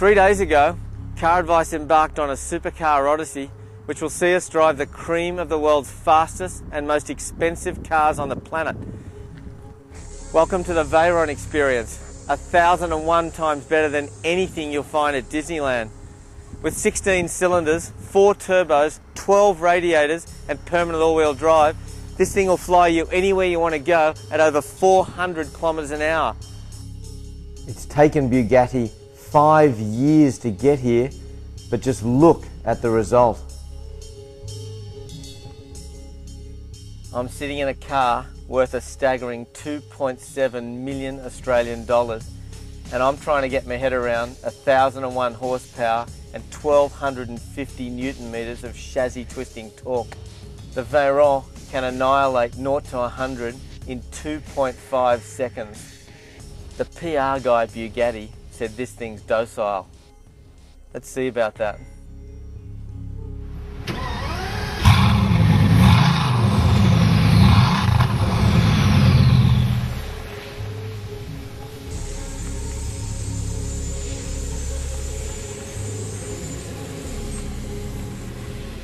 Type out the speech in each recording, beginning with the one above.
3 days ago, CarAdvice embarked on a supercar odyssey which will see us drive the cream of the world's fastest and most expensive cars on the planet. Welcome to the Veyron experience, 1,001 times better than anything you'll find at Disneyland. With 16 cylinders, 4 turbos, 12 radiators and permanent all-wheel drive, this thing will fly you anywhere you want to go at over 400 kilometers an hour. It's taken Bugatti 5 years to get here, but just look at the result. I'm sitting in a car worth a staggering 2.7 million Australian dollars, and I'm trying to get my head around 1,001 horsepower and 1,250 Newton meters of chassis twisting torque. The Veyron can annihilate 0 to 100 in 2.5 seconds. The PR guy Bugatti said this thing's docile. Let's see about that.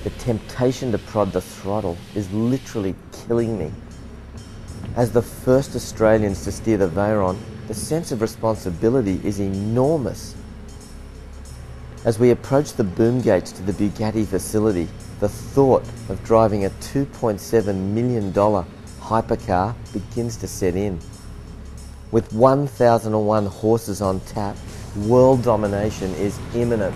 The temptation to prod the throttle is literally killing me. As the first Australians to steer the Veyron, the sense of responsibility is enormous. As we approach the boom gates to the Bugatti facility, the thought of driving a $2.7 million hypercar begins to set in. With 1,001 horses on tap, world domination is imminent.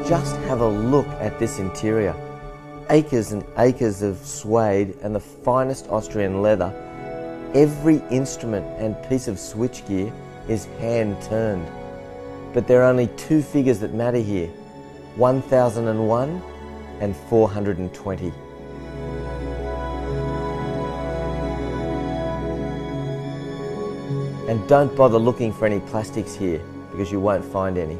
Just have a look at this interior. Acres and acres of suede and the finest Austrian leather. Every instrument and piece of switchgear is hand-turned. But there are only 2 figures that matter here, 1,001 and 420. And don't bother looking for any plastics here, because you won't find any.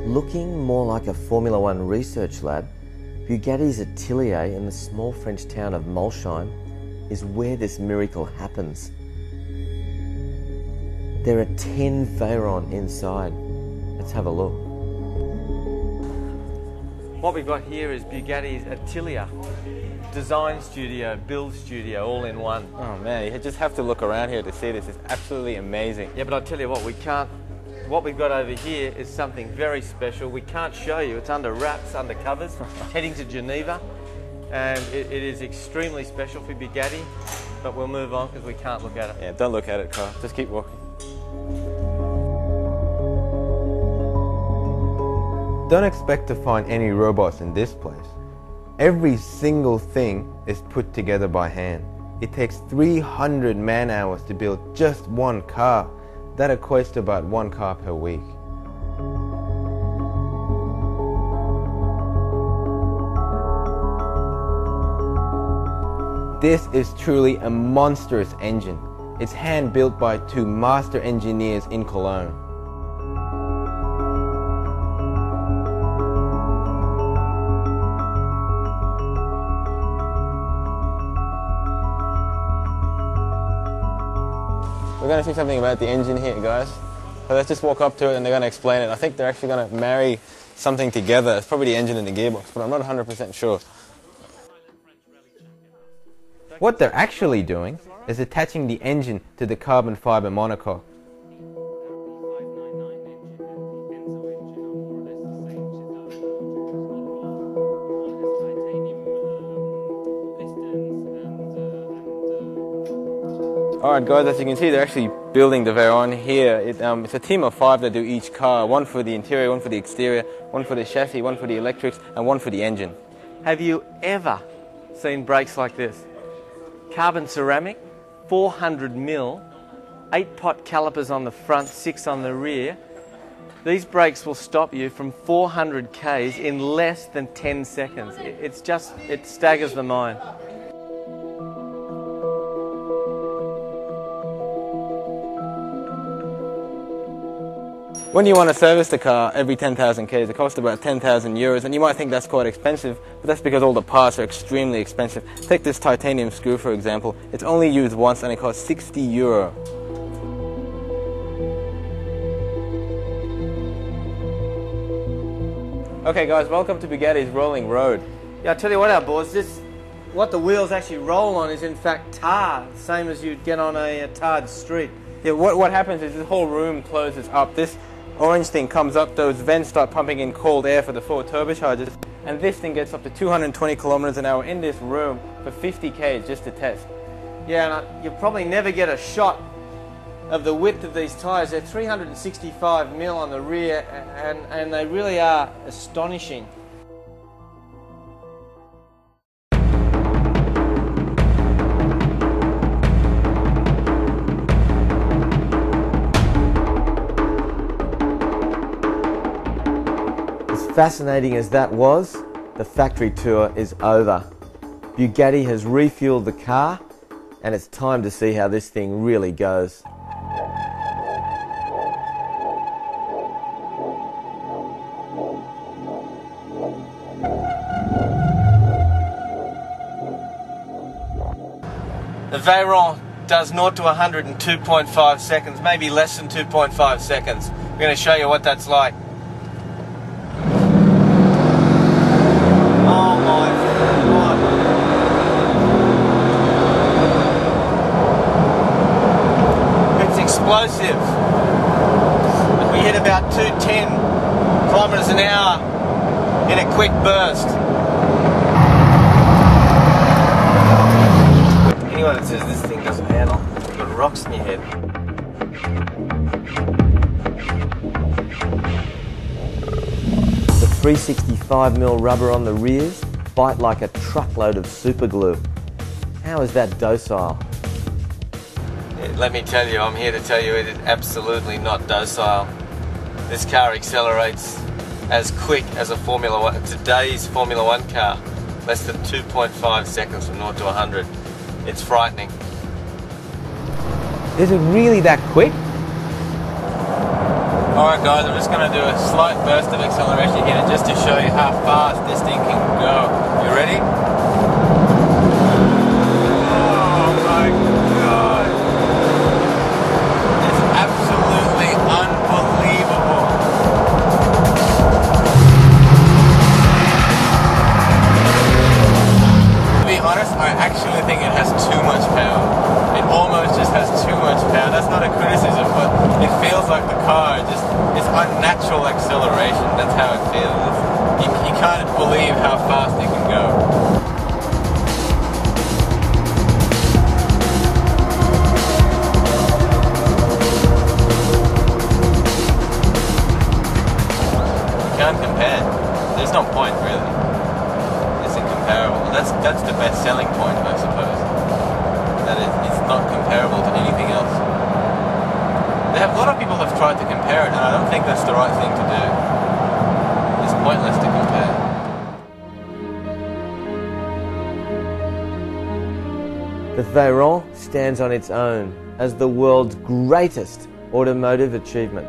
Looking more like a Formula One research lab, Bugatti's atelier in the small French town of Molsheim is where this miracle happens. There are 10 Veyron inside. Let's have a look. What we've got here is Bugatti's atelier. Design studio, build studio, all in one. Oh man, you just have to look around here to see this. It's absolutely amazing. Yeah, but I'll tell you what, what we've got over here is something very special. We can't show you. It's under wraps, under covers, heading to Geneva. And it is extremely special for Bugatti, but we'll move on because we can't look at it. Yeah, don't look at it, Carl. Just keep walking. Don't expect to find any robots in this place. Every single thing is put together by hand. It takes 300 man-hours to build just one car. That equates to about 1 car per week. This is truly a monstrous engine. It's hand-built by 2 master engineers in Cologne. We're going to see something about the engine here, guys. So let's just walk up to it and they're going to explain it. I think they're actually going to marry something together. It's probably the engine and the gearbox, but I'm not 100% sure. What they're actually doing is attaching the engine to the carbon fiber monocoque. Alright guys, as you can see, they're actually building the Veyron here. It's a team of 5 that do each car. One for the interior, one for the exterior, one for the chassis, one for the electrics, and one for the engine. Have you ever seen brakes like this? Carbon ceramic, 400mm, 8-pot calipers on the front, 6 on the rear. These brakes will stop you from 400 k's in less than 10 seconds. It staggers the mind. When you want to service the car every 10,000 k's, it costs about 10,000 euros, and you might think that's quite expensive, but that's because all the parts are extremely expensive. Take this titanium screw, for example. It's only used once and it costs 60 euro. Okay guys, welcome to Bugatti's rolling road. Yeah, I tell you what, our boys, what the wheels actually roll on is in fact tar, same as you'd get on a tarred street. Yeah, what happens is this whole room closes up. This orange thing comes up, those vents start pumping in cold air for the 4 turbochargers, and this thing gets up to 220 kilometers an hour in this room for 50 k's just to test. Yeah, and you'll probably never get a shot of the width of these tyres. They're 365mm on the rear, and they really are astonishing. Fascinating as that was, the factory tour is over. Bugatti has refueled the car, and it's time to see how this thing really goes. The Veyron does 0 to 100 in 2.5 seconds, maybe less than 2.5 seconds. We're going to show you what that's like. Explosive. We hit about 210 kilometers an hour in a quick burst. Anyone that says this thing doesn't handle, you've got rocks in your head. The 365mm rubber on the rears bite like a truckload of super glue. How is that docile? Let me tell you, I'm here to tell you it is absolutely not docile. This car accelerates as quick as today's Formula 1 car, less than 2.5 seconds from 0 to 100. It's frightening. Is it really that quick? Alright guys, I'm just going to do a slight burst of acceleration here just to show you how fast this thing can go. You ready? I actually think it has too much power. It almost just has too much power. That's not a criticism, but it feels like the car it's unnatural acceleration. That's how it feels. You can't believe how fast it can go. You can't compare. There's no point really. That's the best selling point, I suppose. That it's not comparable to anything else. A lot of people have tried to compare it, and I don't think that's the right thing to do. It's pointless to compare. The Veyron stands on its own as the world's greatest automotive achievement.